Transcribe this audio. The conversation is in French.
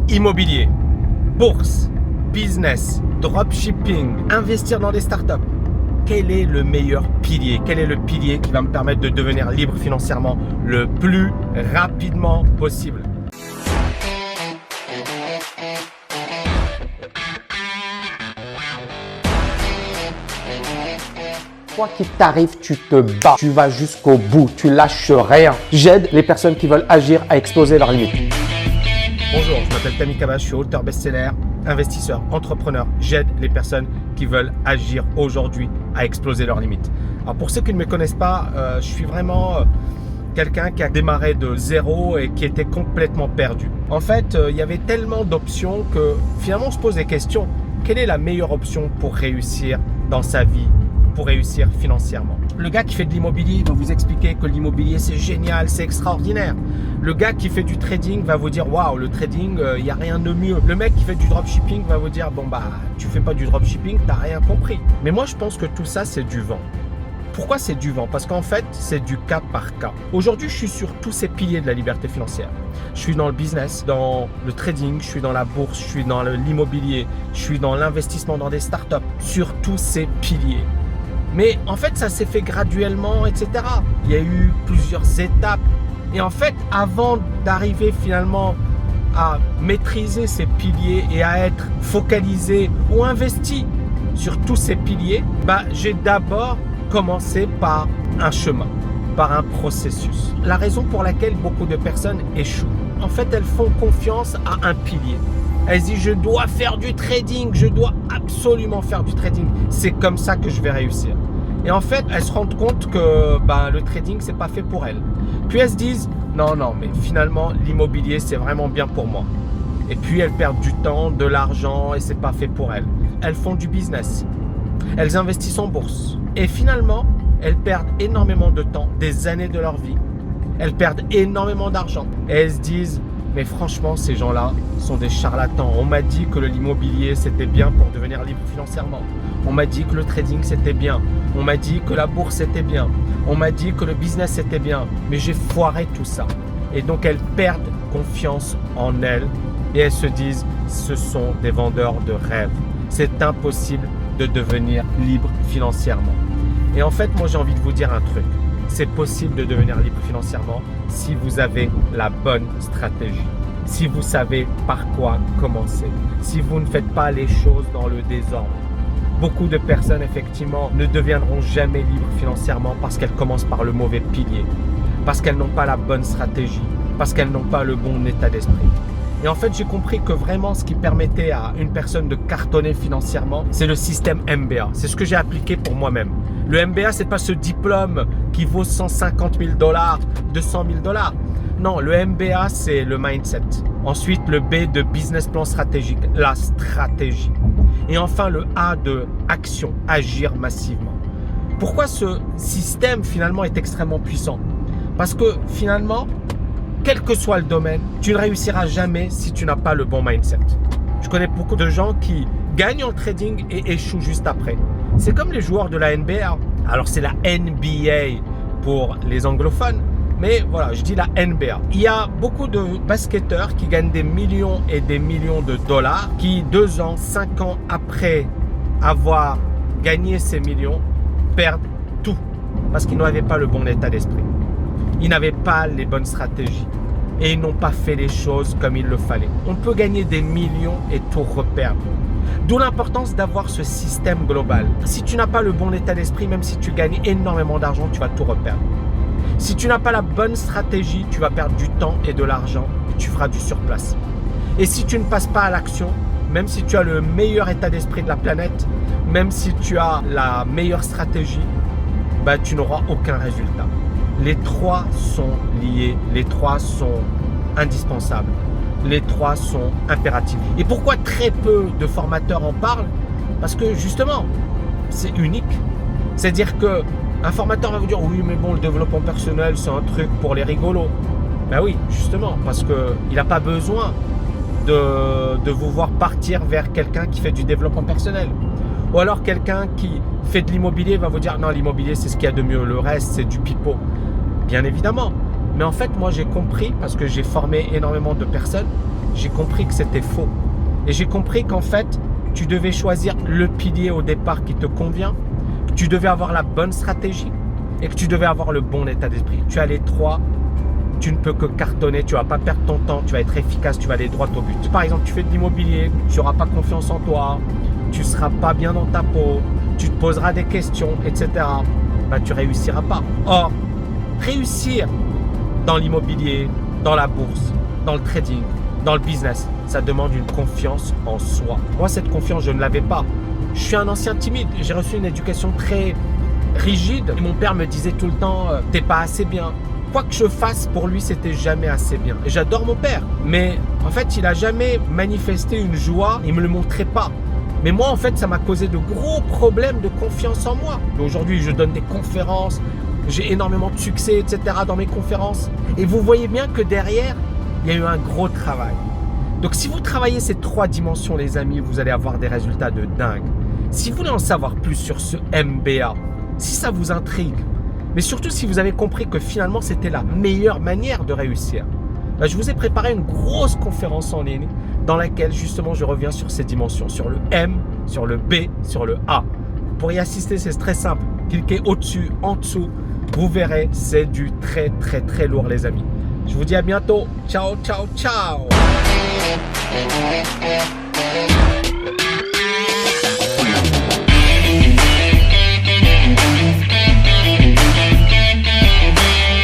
Immobilier, bourse, business, dropshipping, investir dans des startups. Quel est le meilleur pilier? Quel est le pilier qui va me permettre de devenir libre financièrement le plus rapidement possible? Quoi qu'il t'arrive, tu te bats, tu vas jusqu'au bout, tu lâches rien. J'aide les personnes qui veulent agir à exploser leurs limites. Bonjour, je m'appelle Tammy Kaba, je suis auteur best-seller, investisseur, entrepreneur. J'aide les personnes qui veulent agir aujourd'hui à exploser leurs limites. Alors pour ceux qui ne me connaissent pas, je suis vraiment quelqu'un qui a démarré de zéro et qui était complètement perdu. En fait, il y avait tellement d'options que finalement on se pose des questions. Quelle est la meilleure option pour réussir dans sa vie, pour réussir financièrement? Le gars qui fait de l'immobilier va vous expliquer que l'immobilier c'est génial, c'est extraordinaire. Le gars qui fait du trading va vous dire waouh, le trading, il n'y a rien de mieux. Le mec qui fait du dropshipping va vous dire bon bah tu fais pas du dropshipping, t'as rien compris. Mais moi je pense que tout ça c'est du vent. Pourquoi c'est du vent? Parce qu'en fait c'est du cas par cas. Aujourd'hui je suis sur tous ces piliers de la liberté financière. Je suis dans le business, dans le trading, je suis dans la bourse, je suis dans l'immobilier, je suis dans l'investissement dans des startups, sur tous ces piliers. Mais en fait, ça s'est fait graduellement, etc. Il y a eu plusieurs étapes. Et en fait, avant d'arriver finalement à maîtriser ces piliers et à être focalisé ou investi sur tous ces piliers, j'ai d'abord commencé par un chemin, par un processus. La raison pour laquelle beaucoup de personnes échouent, en fait, elles font confiance à un pilier. Elles se disent, je dois faire du trading, je dois absolument faire du trading. C'est comme ça que je vais réussir. Et en fait, elles se rendent compte que le trading, c'est pas fait pour elles. Puis elles se disent, non, mais finalement, l'immobilier, c'est vraiment bien pour moi. Et puis elles perdent du temps, de l'argent et c'est pas fait pour elles. Elles font du business. Elles investissent en bourse. Et finalement, elles perdent énormément de temps, des années de leur vie. Elles perdent énormément d'argent. Et elles se disent, mais franchement, ces gens-là sont des charlatans. On m'a dit que l'immobilier, c'était bien pour devenir libre financièrement. On m'a dit que le trading, c'était bien. On m'a dit que la bourse, c'était bien. On m'a dit que le business, c'était bien. Mais j'ai foiré tout ça. Et donc, elles perdent confiance en elles. Et elles se disent, ce sont des vendeurs de rêves. C'est impossible de devenir libre financièrement. Et en fait, moi, j'ai envie de vous dire un truc. C'est possible de devenir libre financièrement si vous avez la bonne stratégie, si vous savez par quoi commencer, si vous ne faites pas les choses dans le désordre. Beaucoup de personnes, effectivement, ne deviendront jamais libres financièrement parce qu'elles commencent par le mauvais pilier, parce qu'elles n'ont pas la bonne stratégie, parce qu'elles n'ont pas le bon état d'esprit. Et en fait, j'ai compris que vraiment, ce qui permettait à une personne de cartonner financièrement, c'est le système MBA. C'est ce que j'ai appliqué pour moi-même. Le MBA, c'est pas ce diplôme qui vaut 150 000 $, 200 000 $. Non, le MBA, c'est le mindset. Ensuite, le B de business plan stratégique, la stratégie. Et enfin, le A de action, agir massivement. Pourquoi ce système, finalement, est extrêmement puissant? Parce que, finalement, quel que soit le domaine, tu ne réussiras jamais si tu n'as pas le bon mindset. Je connais beaucoup de gens qui gagnent en trading et échouent juste après. C'est comme les joueurs de la NBA. Alors c'est la NBA pour les anglophones, mais voilà, je dis la NBA. Il y a beaucoup de basketteurs qui gagnent des millions et des millions de dollars, qui 2 ans, 5 ans après avoir gagné ces millions, perdent tout parce qu'ils n'avaient pas le bon état d'esprit. Ils n'avaient pas les bonnes stratégies et ils n'ont pas fait les choses comme il le fallait. On peut gagner des millions et tout reperdre. D'où l'importance d'avoir ce système global. Si tu n'as pas le bon état d'esprit, même si tu gagnes énormément d'argent, tu vas tout reperdre. Si tu n'as pas la bonne stratégie, tu vas perdre du temps et de l'argent et tu feras du surplace. Et si tu ne passes pas à l'action, même si tu as le meilleur état d'esprit de la planète, même si tu as la meilleure stratégie, tu n'auras aucun résultat. Les 3 sont liés, les 3 sont indispensables. Les 3 sont impératifs. Et pourquoi très peu de formateurs en parlent? Parce que justement, c'est unique. C'est-à-dire qu'un formateur va vous dire « Oui, mais bon, le développement personnel, c'est un truc pour les rigolos. » Ben oui, justement, parce qu'il n'a pas besoin de vous voir partir vers quelqu'un qui fait du développement personnel. Ou alors quelqu'un qui fait de l'immobilier va vous dire « Non, l'immobilier, c'est ce qu'il y a de mieux. Le reste, c'est du pipeau. » Bien évidemment. Mais en fait, moi, j'ai compris, parce que j'ai formé énormément de personnes, j'ai compris que c'était faux. Et j'ai compris qu'en fait, tu devais choisir le pilier au départ qui te convient, que tu devais avoir la bonne stratégie et que tu devais avoir le bon état d'esprit. Tu as les trois, tu ne peux que cartonner, tu ne vas pas perdre ton temps, tu vas être efficace, tu vas aller droit au but. Par exemple, tu fais de l'immobilier, tu n'auras pas confiance en toi, tu ne seras pas bien dans ta peau, tu te poseras des questions, etc. Bah, tu ne réussiras pas. Or, réussir dans l'immobilier, dans la bourse, dans le trading, dans le business, ça demande une confiance en soi. Moi, cette confiance, je ne l'avais pas. Je suis un ancien timide. J'ai reçu une éducation très rigide. Mon père me disait tout le temps, t'es pas assez bien. Quoi que je fasse, pour lui, c'était jamais assez bien. Et j'adore mon père. Mais en fait, il a jamais manifesté une joie. Il me le montrait pas. Mais moi, en fait, ça m'a causé de gros problèmes de confiance en moi. Aujourd'hui, je donne des conférences. J'ai énormément de succès, etc. dans mes conférences. Et vous voyez bien que derrière, il y a eu un gros travail. Donc, si vous travaillez ces trois dimensions, les amis, vous allez avoir des résultats de dingue. Si vous voulez en savoir plus sur ce MBA, si ça vous intrigue, mais surtout si vous avez compris que finalement, c'était la meilleure manière de réussir, ben, je vous ai préparé une grosse conférence en ligne dans laquelle, justement, je reviens sur ces dimensions, sur le M, sur le B, sur le A. Pour y assister, c'est très simple. Cliquez au-dessus, en dessous. Vous verrez, c'est du très, très, très lourd, les amis. Je vous dis à bientôt. Ciao, ciao, ciao.